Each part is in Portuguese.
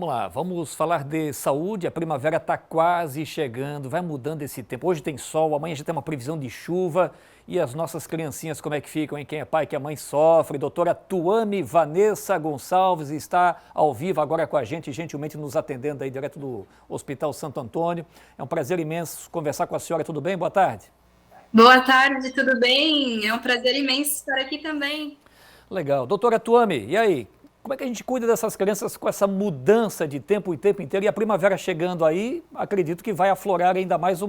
Vamos lá, vamos falar de saúde. A primavera está quase chegando, vai mudando esse tempo. Hoje tem sol, amanhã já tem uma previsão de chuva. E as nossas criancinhas, como é que ficam, hein? Quem é pai, quem é mãe sofre. Doutora Tuame Vanessa Gonçalves está ao vivo agora com a gente, gentilmente nos atendendo aí direto do Hospital Santo Antônio. É um prazer imenso conversar com a senhora. Tudo bem? Boa tarde. Boa tarde, tudo bem? É um prazer imenso estar aqui também. Legal. Doutora Tuame, e aí? Como é que a gente cuida dessas crianças com essa mudança de tempo o tempo inteiro? E a primavera chegando aí, acredito que vai aflorar ainda mais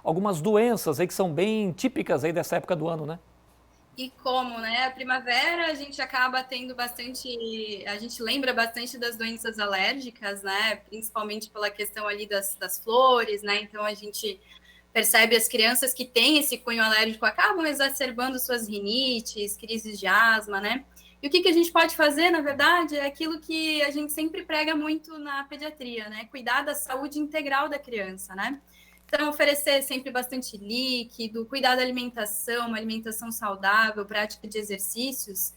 algumas doenças aí que são bem típicas aí dessa época do ano, né? E como, né? A primavera a gente acaba tendo bastante, a gente lembra bastante das doenças alérgicas, né? Principalmente pela questão ali das flores, né? Então a gente percebe as crianças que têm esse cunho alérgico acabam exacerbando suas rinites, crises de asma, né? E o que a gente pode fazer, na verdade, é aquilo que a gente sempre prega muito na pediatria, né? Cuidar da saúde integral da criança, né? Então, oferecer sempre bastante líquido, cuidar da alimentação, uma alimentação saudável, prática de exercícios.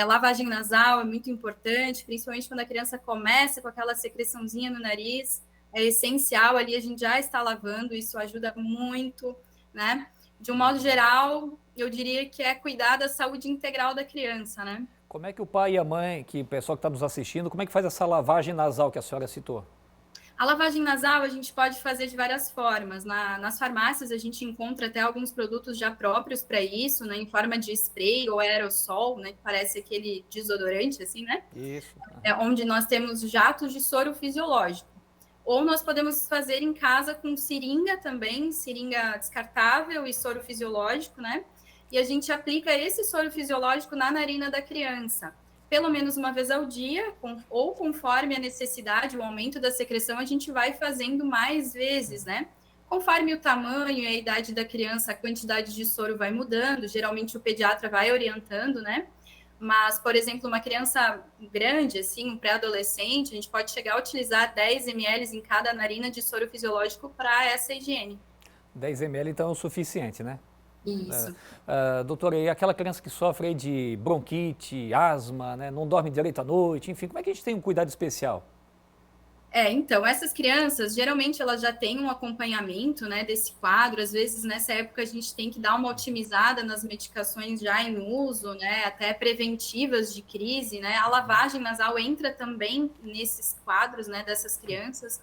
Lavagem nasal é muito importante, principalmente quando a criança começa com aquela secreçãozinha no nariz. É essencial ali, a gente já está lavando, isso ajuda muito, né? De um modo geral, eu diria que é cuidar da saúde integral da criança, né? Como é que o pai e a mãe, que o pessoal que está nos assistindo, como é que faz essa lavagem nasal que a senhora citou? A lavagem nasal a gente pode fazer de várias formas. Nas farmácias a gente encontra até alguns produtos já próprios para isso, né, em forma de spray ou aerossol, né, que parece aquele desodorante, assim, né? Isso. Onde nós temos jatos de soro fisiológico. Ou nós podemos fazer em casa com seringa também, seringa descartável e soro fisiológico, né? E a gente aplica esse soro fisiológico na narina da criança pelo menos uma vez ao dia, ou conforme a necessidade, o aumento da secreção, a gente vai fazendo mais vezes, né? Conforme o tamanho e a idade da criança, a quantidade de soro vai mudando, geralmente o pediatra vai orientando, né? Mas, por exemplo, uma criança grande, assim, um pré-adolescente, a gente pode chegar a utilizar 10 ml em cada narina de soro fisiológico para essa higiene. 10 ml então é o suficiente, né? Isso. Doutora, e aquela criança que sofre aí de bronquite, asma, né, não dorme direito à noite, enfim, como é que a gente tem um cuidado especial? Então, essas crianças, geralmente elas já têm um acompanhamento, né, desse quadro, às vezes nessa época a gente tem que dar uma otimizada nas medicações já em uso, né, até preventivas de crise, né, a lavagem nasal entra também nesses quadros, né, dessas crianças.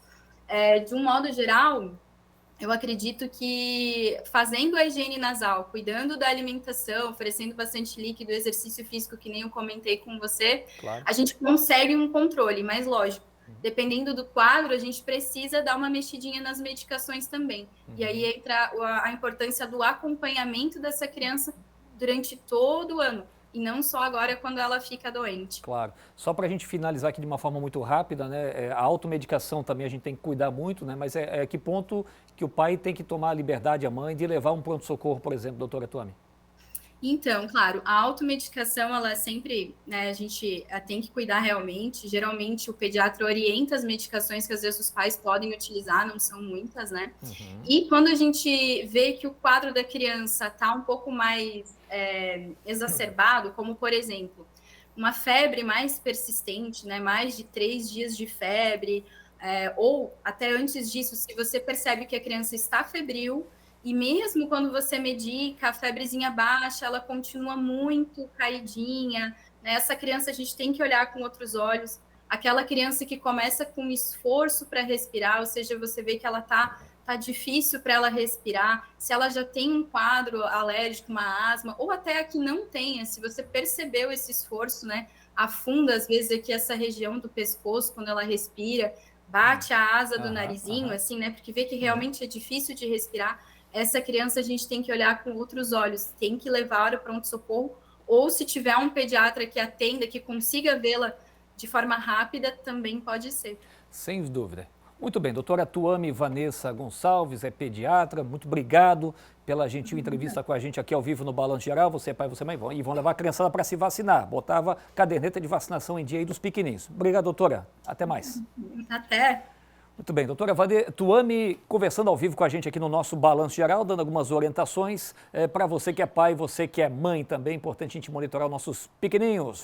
De um modo geral, eu acredito que fazendo a higiene nasal, cuidando da alimentação, oferecendo bastante líquido, exercício físico, que nem eu comentei com você, Claro. a gente consegue um controle, mas lógico, dependendo do quadro, a gente precisa dar uma mexidinha nas medicações também. E aí entra a importância do acompanhamento dessa criança durante todo o ano, e não só agora quando ela fica doente. Claro. Só para a gente finalizar aqui de uma forma muito rápida, né? A automedicação também a gente tem que cuidar muito, né? Mas é que ponto que o pai tem que tomar a liberdade, a mãe, de levar um pronto-socorro, por exemplo, doutora Tuame? Então, claro, a automedicação, ela é sempre, né, a gente tem que cuidar realmente. Geralmente, o pediatra orienta as medicações que às vezes os pais podem utilizar, não são muitas, né? E quando a gente vê que o quadro da criança está um pouco mais exacerbado, como por exemplo, uma febre mais persistente, né, mais de 3 dias de febre, ou até antes disso, se você percebe que a criança está febril, e mesmo quando você medica, a febrezinha baixa, ela continua muito caidinha, né? Essa criança a gente tem que olhar com outros olhos. Aquela criança que começa com esforço para respirar, ou seja, você vê que ela tá difícil para ela respirar, se ela já tem um quadro alérgico, uma asma, ou até a que não tenha, se você percebeu esse esforço, né? Afunda às vezes aqui essa região do pescoço quando ela respira, bate a asa do narizinho, assim, né? Porque vê que realmente é difícil de respirar. Essa criança a gente tem que olhar com outros olhos, tem que levar ao pronto-socorro, ou se tiver um pediatra que atenda, que consiga vê-la de forma rápida, também pode ser. Sem dúvida. Muito bem, doutora Tuame Vanessa Gonçalves, é pediatra, muito obrigado pela gentil entrevista com a gente aqui ao vivo no Balanço Geral. Você é pai, você é mãe, e vão levar a criançada para se vacinar. Botava caderneta de vacinação em dia aí dos pequenininhos. Obrigado, doutora. Até mais. Até! Muito bem, doutora Tuame conversando ao vivo com a gente aqui no nosso Balanço Geral, dando algumas orientações para você que é pai, você que é mãe também. É importante a gente monitorar os nossos pequenininhos.